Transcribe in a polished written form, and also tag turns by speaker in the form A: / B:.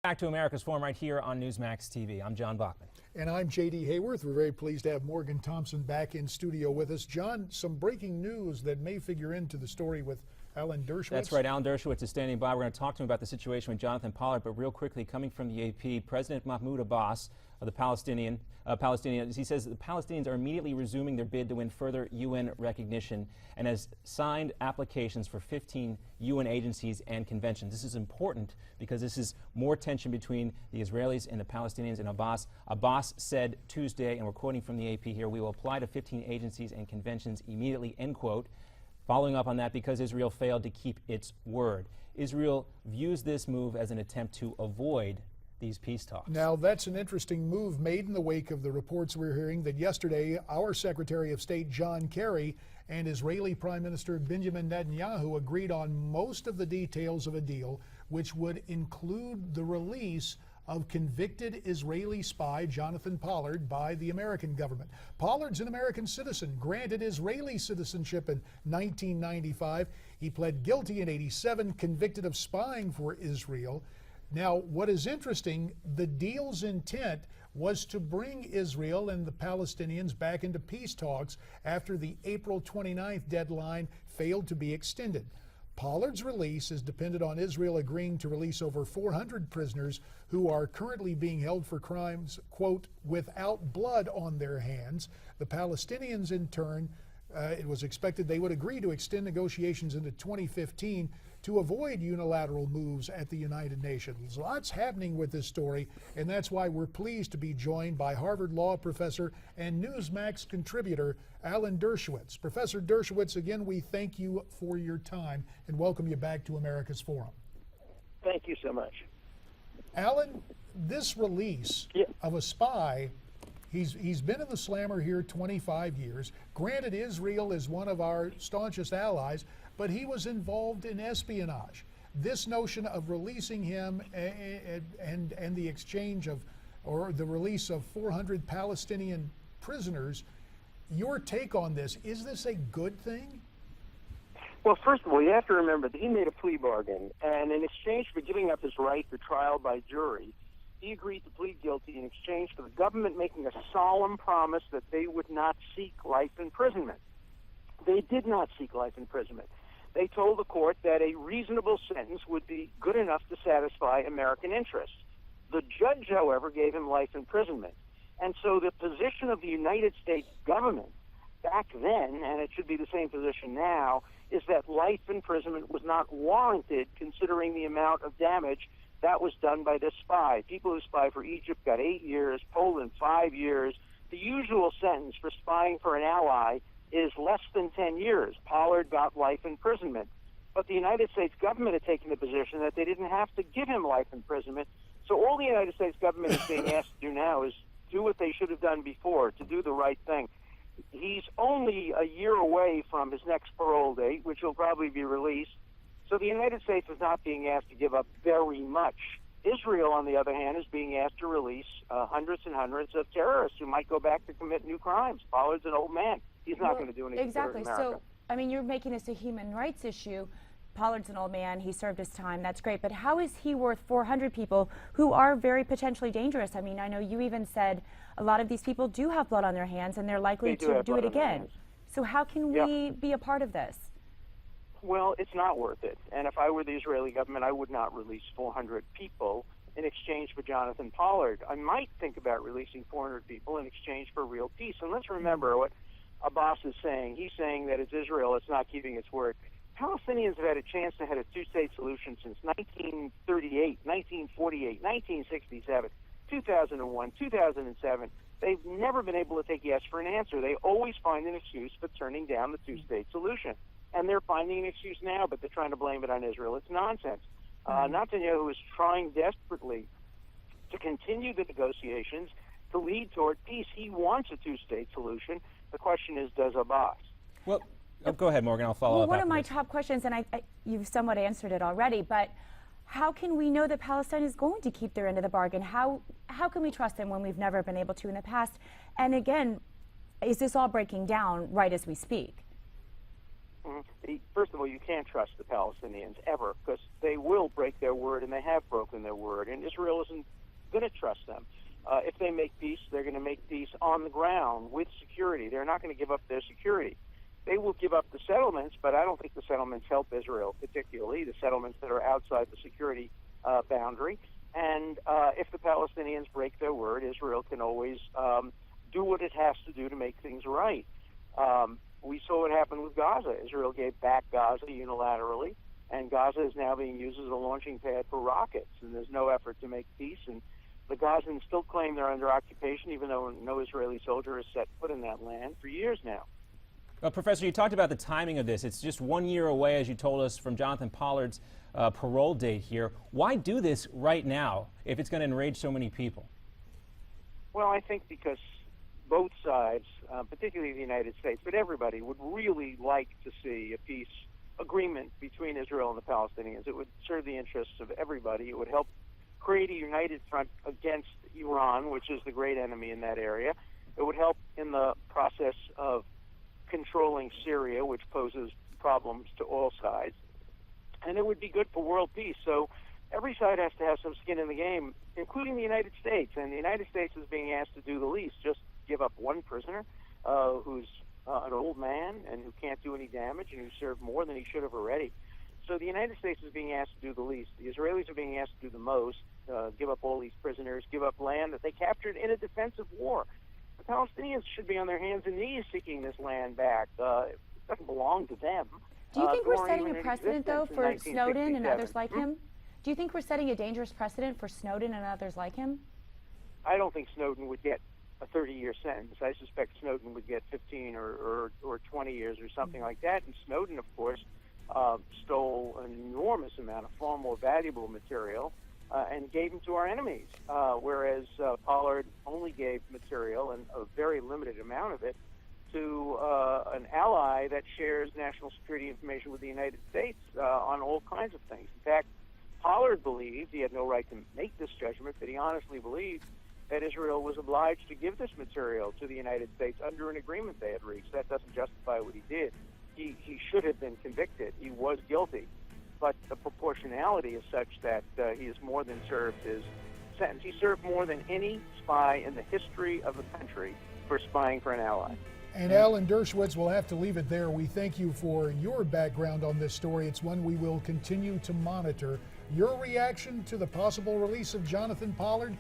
A: Back to America's Forum right here on Newsmax TV. I'm John Bachman.
B: And I'm J.D. Hayworth. We're very pleased to have Morgan Thompson back in studio with us. John, some breaking news that may figure into the story with Alan Dershowitz.
A: That's right. Alan Dershowitz is standing by. We're going to talk to him about the situation with Jonathan Pollard. But real quickly, coming from the AP, President Mahmoud Abbas of the Palestinians, he says the Palestinians are immediately resuming their bid to win further UN recognition and has signed applications for 15 UN agencies and conventions. This is important because this is more tension between the Israelis and the Palestinians and Abbas. Abbas said Tuesday, and we're quoting from the AP here, "We will apply to 15 agencies and conventions immediately," end quote. Following up on that, because Israel failed to keep its word. Israel views this move as an attempt to avoid these peace talks.
B: Now, that's an interesting move made in the wake of the reports we're hearing that yesterday our Secretary of State John Kerry and Israeli Prime Minister Benjamin Netanyahu agreed on most of the details of a deal which would include the release of convicted Israeli spy Jonathan Pollard by the American government. Pollard's an American citizen, granted Israeli citizenship in 1995. He pled guilty in '87, convicted of spying for Israel. Now, what is interesting, the deal's intent was to bring Israel and the Palestinians back into peace talks after the April 29th deadline failed to be extended. Pollard's release is dependent on Israel agreeing to release over 400 prisoners who are currently being held for crimes, quote, without blood on their hands. The Palestinians, in turn, it was expected they would agree to extend negotiations into 2015 to avoid unilateral moves at the United Nations. Lots happening with this story, and that's why we're pleased to be joined by Harvard Law professor and Newsmax contributor Alan Dershowitz. Professor Dershowitz, again, we thank you for your time and welcome you back to America's Forum.
C: Thank you so much.
B: Alan, this release of a spy, he's been in the slammer here 25 years. Granted, Israel is one of our staunchest allies, but he was involved in espionage. This notion of releasing him and the exchange of, or the release of 400 Palestinian prisoners, your take on this, is this a good thing?
C: Well, first of all, you have to remember that he made a plea bargain, and in exchange for giving up his right to trial by jury, he agreed to plead guilty in exchange for the government making a solemn promise that they would not seek life imprisonment. They did not seek life imprisonment. They told the court that a reasonable sentence would be good enough to satisfy American interests. The judge, however, gave him life imprisonment. And so the position of the United States government back then, and it should be the same position now, is that life imprisonment was not warranted considering the amount of damage that was done by this spy. People who spy for Egypt got 8 years, Poland 5 years. The usual sentence for spying for an ally is less than 10 years. Pollard got life imprisonment. But the United States government had taken the position that they didn't have to give him life imprisonment. So all the United States government is being asked to do now is do what they should have done before, to do the right thing. He's only a year away from his next parole date, which will probably be released. So the United States is not being asked to give up very much. Israel, on the other hand, is being asked to release hundreds and hundreds of terrorists who might go back to commit new crimes. Pollard's an old man. He's not going to do anything.
D: Exactly.
C: For America.
D: So, I mean, you're making this a human rights issue. Pollard's an old man. He served his time. That's great. But how is he worth 400 people who are very potentially dangerous? I mean, I know you even said a lot of these people do have blood on their hands and they're likely to do it again. So how can we be a part of this?
C: Well, it's not worth it. And if I were the Israeli government, I would not release 400 people in exchange for Jonathan Pollard. I might think about releasing 400 people in exchange for real peace. And let's remember what Abbas is saying. He's saying that it's Israel that's not keeping its word. Palestinians have had a chance to have a two-state solution since 1938, 1948, 1967, 2001, 2007. They've never been able to take yes for an answer. They always find an excuse for turning down the two-state solution. And they're finding an excuse now, but they're trying to blame it on Israel. It's nonsense. Netanyahu is trying desperately to continue the negotiations to lead toward peace. He wants a two-state solution. The question is, does Abbas?
A: Well, go ahead, Morgan. I'll follow up.
D: Well, one of my top questions, and you've somewhat answered it already, but how can we know that Palestine is going to keep their end of the bargain? How can we trust them when we've never been able to in the past? And again, is this all breaking down right as we speak?
C: First of all, you can't trust the Palestinians ever, because they will break their word, and they have broken their word, and Israel isn't going to trust them. If they make peace, they're going to make peace on the ground with security. They're not going to give up their security. They will give up the settlements, but I don't think the settlements help Israel, particularly the settlements that are outside the security boundary. And if the Palestinians break their word, Israel can always do what it has to do to make things right. We saw what happened with Gaza. Israel gave back Gaza unilaterally, and Gaza is now being used as a launching pad for rockets, and there's no effort to make peace. And the Gazans still claim they're under occupation, even though no Israeli soldier has set foot in that land for years now.
A: Well, Professor, you talked about the timing of this. It's just 1 year away, as you told us, from Jonathan Pollard's parole date here. Why do this right now if it's going to enrage so many people?
C: Well, I think because both sides, particularly the United States, but everybody would really like to see a peace agreement between Israel and the Palestinians. It would serve the interests of everybody. It would help create a united front against Iran, which is the great enemy in that area. It would help in the process of controlling Syria, which poses problems to all sides. And it would be good for world peace. So every side has to have some skin in the game, including the United States. And the United States is being asked to do the least, just give up one prisoner who's an old man and who can't do any damage and who served more than he should have already. So the United States is being asked to do the least. The Israelis are being asked to do the most, give up all these prisoners, give up land that they captured in a defensive war. The Palestinians should be on their hands and knees seeking this land back. It doesn't belong to them.
D: Do you think we're setting a precedent, though, for Snowden and others like him? Do you think we're setting a dangerous precedent for Snowden and others like him?
C: I don't think Snowden would get a 30-year sentence. I suspect Snowden would get 15 or 20 years or something like that. And Snowden, of course, stole an enormous amount of far more valuable material and gave them to our enemies, whereas Pollard only gave material, and a very limited amount of it, to an ally that shares national security information with the United States on all kinds of things. In fact, Pollard believed, he had no right to make this judgment, but he honestly believed that Israel was obliged to give this material to the United States under an agreement they had reached. That doesn't justify what he did. He should have been convicted. He was guilty. But the proportionality is such that he has more than served his sentence. He served more than any spy in the history of the country for spying for an ally.
B: And Alan Dershowitz, will have to leave it there. We thank you for your background on this story. It's one we will continue to monitor. Your reaction to the possible release of Jonathan Pollard?